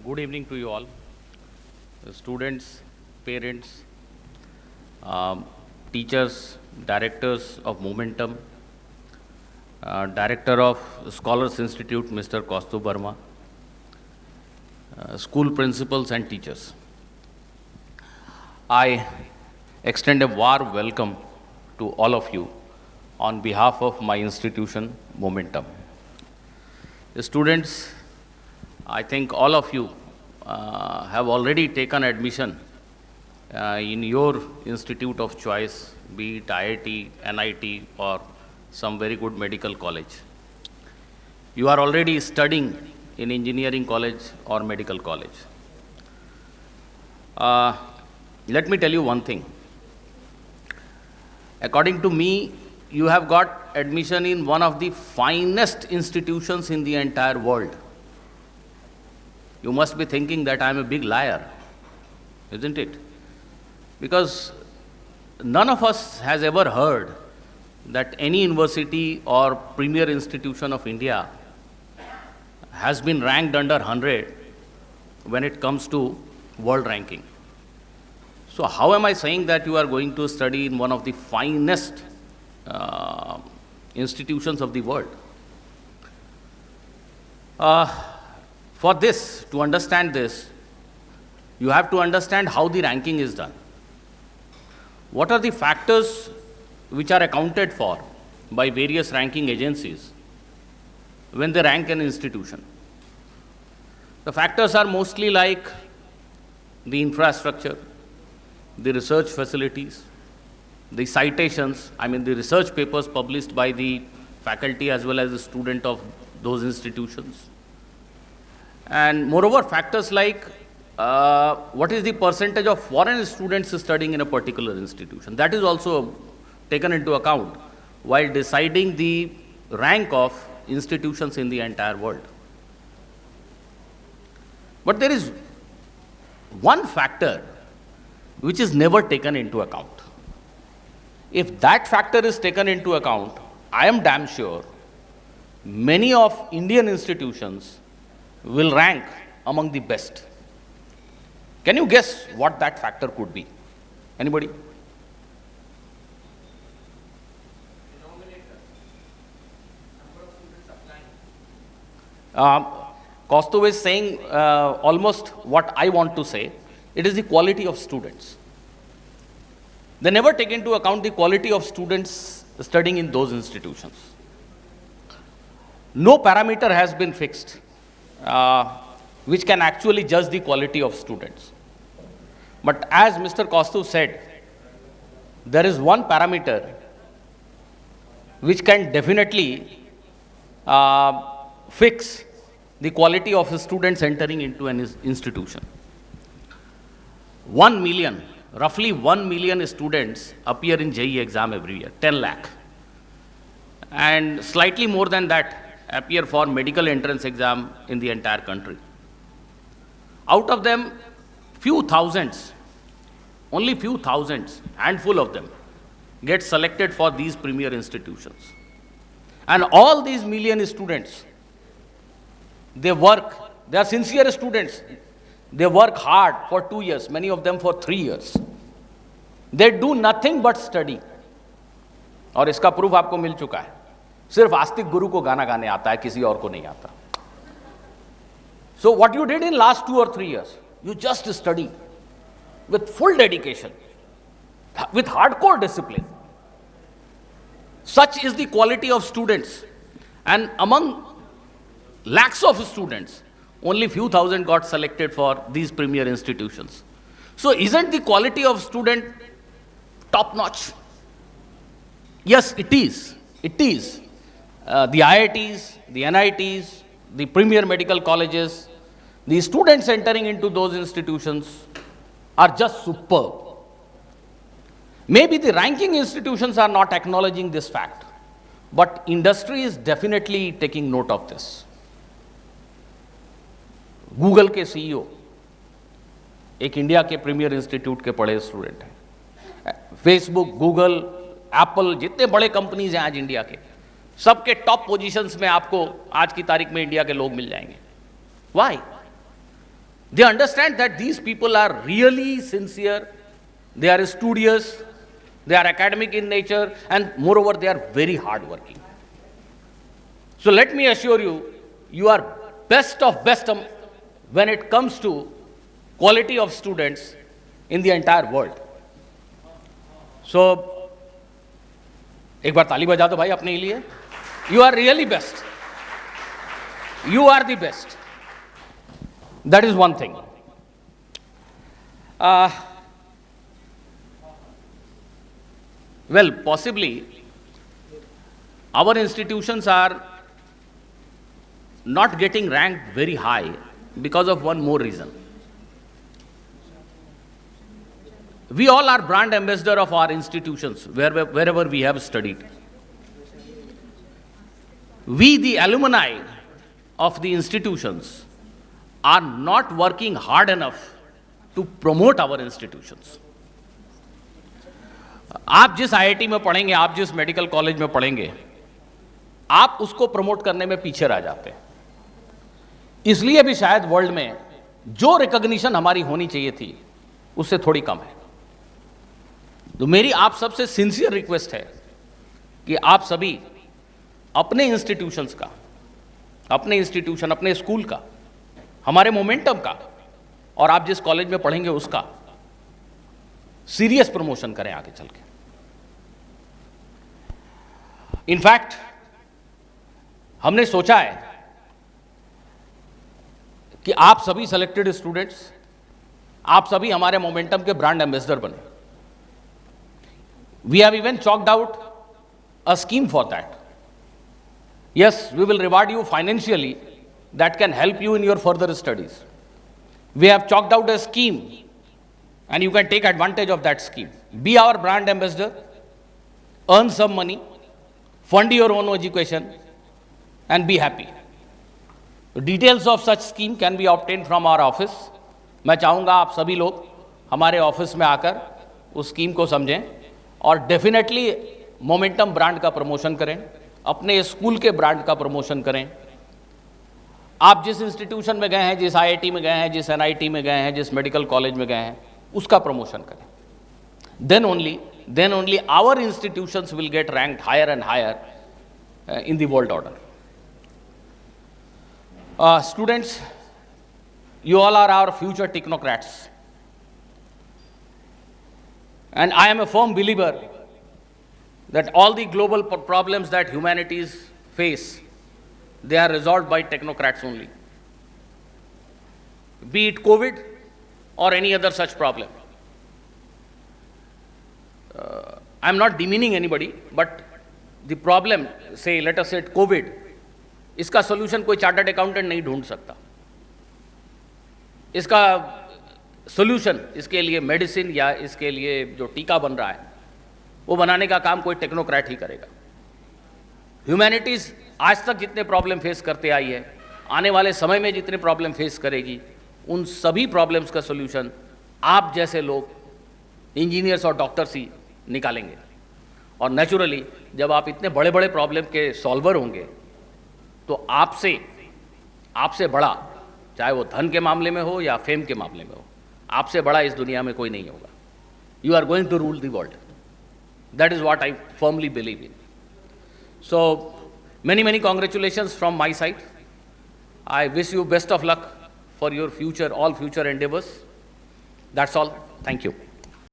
Good evening to you all, students, parents, teachers, directors of Momentum, Director of Scholars Institute, Mr. Kaustuv Burma, school principals and teachers. I extend a warm welcome to all of you on behalf of my institution, Momentum. The students, I think all of you have already taken admission in your institute of choice, be it IIT, NIT, or some very good medical college. You are already studying in engineering college or medical college. Let me tell you one thing. According to me, you have got admission in one of the finest institutions in the entire world. You must be thinking that I am a big liar, isn't it? Because none of us has ever heard that any university or premier institution of India has been ranked under 100 when it comes to world ranking. So how am I saying that you are going to study in one of the finest institutions of the world? For this, to understand this, you have to understand how the ranking is done. What are the factors which are accounted for by various ranking agencies when they rank an institution? The factors are mostly like the infrastructure, the research facilities, the citations, the research papers published by the faculty as well as the student of those institutions. And moreover, factors like what is the percentage of foreign students studying in a particular institution. That is also taken into account while deciding the rank of institutions in the entire world. But there is one factor which is never taken into account. If that factor is taken into account, I am damn sure many of Indian institutions will rank among the best. Can you guess what that factor could be? Anybody? Kaustuv is saying almost what I want to say. It is the quality of students. They never take into account the quality of students studying in those institutions. No parameter has been fixed which can actually judge the quality of students. But as Mr. Kaustuv said, there is one parameter which can definitely fix the quality of students entering into an institution. 1 million, roughly 1 million students appear in JEE exam every year, 10 lakh. And slightly more than that appear for medical entrance exam in the entire country. Out of them, few thousands, only few thousands, handful of them, get selected for these premier institutions. And all these million students, they work, they are sincere students. They work hard for 2 years, many of them for 3 years. They do nothing but study. और इसका proof आपको मिल चुका है. सिर्फ आस्तिक गुरु को गाना गाने आता है, किसी और को नहीं आता. So what you did in last 2 or 3 years, you just study with full dedication, with hardcore discipline. Such is the quality of students. And among lakhs of students, only few thousand got selected for these premier institutions. So isn't the quality of student top notch? Yes, it is. It is. The IITs, the NITs, the premier medical colleges, the students entering into those institutions are just superb. Maybe the ranking institutions are not acknowledging this fact, but industry is definitely taking note of this. Google के CEO एक India के premier institute के पढ़े student हैं. Facebook, Google, Apple, जितने बड़े companies हैं आज इंडिया के, सबके टॉप पोजीशंस में आपको आज की तारीख में इंडिया के लोग मिल जाएंगे. Why? They understand that these people are really sincere, they are studious, they are academic in nature, and moreover, they are very hardworking. So let me assure you, you are best of best when it comes to quality of students in the entire world. So, एक बार ताली बजा दो भाई अपने लिए. You are really best. You are the best. That is one thing. Well, possibly our institutions are not getting ranked very high because of one more reason. We all are brand ambassador of our institutions wherever we have studied. We, the alumni of the institutions, are not working hard enough to promote our institutions. आप जिस IIT में पढ़ेंगे, आप जिस medical college में पढ़ेंगे, आप उसको प्रमोट करने में पीछे रह जाते हैं. इसलिए भी शायद वर्ल्ड में जो रिकॉग्निशन हमारी होनी चाहिए थी उससे थोड़ी कम है. तो मेरी आप सबसे सिंसियर रिक्वेस्ट है कि आप सभी अपने इंस्टीट्यूशंस का, अपने इंस्टीट्यूशन, अपने स्कूल का, हमारे मोमेंटम का और आप जिस कॉलेज में पढ़ेंगे उसका सीरियस प्रमोशन करें आगे चल के. इनफैक्ट हमने सोचा है कि आप सभी सेलेक्टेड स्टूडेंट्स, आप सभी हमारे मोमेंटम के ब्रांड एम्बेसडर बने. We have even chalked out a scheme for that. Yes, we will reward you financially that can help you in your further studies. We have chalked out a scheme and you can take advantage of that scheme. Be our brand ambassador, earn some money, fund your own education and be happy. The details of such scheme can be obtained from our office. मैं चाहूँगा आप सभी लोग हमारे office में आकर उस scheme को समझें और डेफिनेटली मोमेंटम ब्रांड का प्रमोशन करें, अपने स्कूल के ब्रांड का प्रमोशन करें. आप जिस इंस्टीट्यूशन में गए हैं, जिस आईआईटी में गए हैं, जिस एनआईटी में गए हैं, जिस मेडिकल कॉलेज में गए हैं, उसका प्रमोशन करें. then only our institutions will get ranked higher and higher in the world order. Students, you all are our future technocrats. And I am a firm believer that all the global problems that humanities face, they are resolved by technocrats only. Be it COVID or any other such problem. I am not demeaning anybody, but the problem, say, let us say COVID, इसका solution कोई chartered accountant नहीं ढूंढ सकता. इसका solution, इसके लिए medicine या इसके लिए जो टीका बन रहा है वो बनाने का काम कोई टेक्नोक्रेट ही करेगा. ह्यूमैनिटीज़ आज तक जितने प्रॉब्लम फेस करते आई है, आने वाले समय में जितने प्रॉब्लम फेस करेगी, उन सभी प्रॉब्लम्स का सोल्यूशन आप जैसे लोग, इंजीनियर्स और डॉक्टर्स ही निकालेंगे. और नेचुरली जब आप इतने बड़े बड़े प्रॉब्लम के सॉल्वर होंगे तो आपसे बड़ा, चाहे वो धन के मामले में हो या फेम के मामले में हो, आपसे बड़ा इस दुनिया में कोई नहीं होगा. You are going to rule the world. That is what I firmly believe in. So many congratulations from my side. I wish you best of luck for your future, all future endeavors. That's all. Thank you.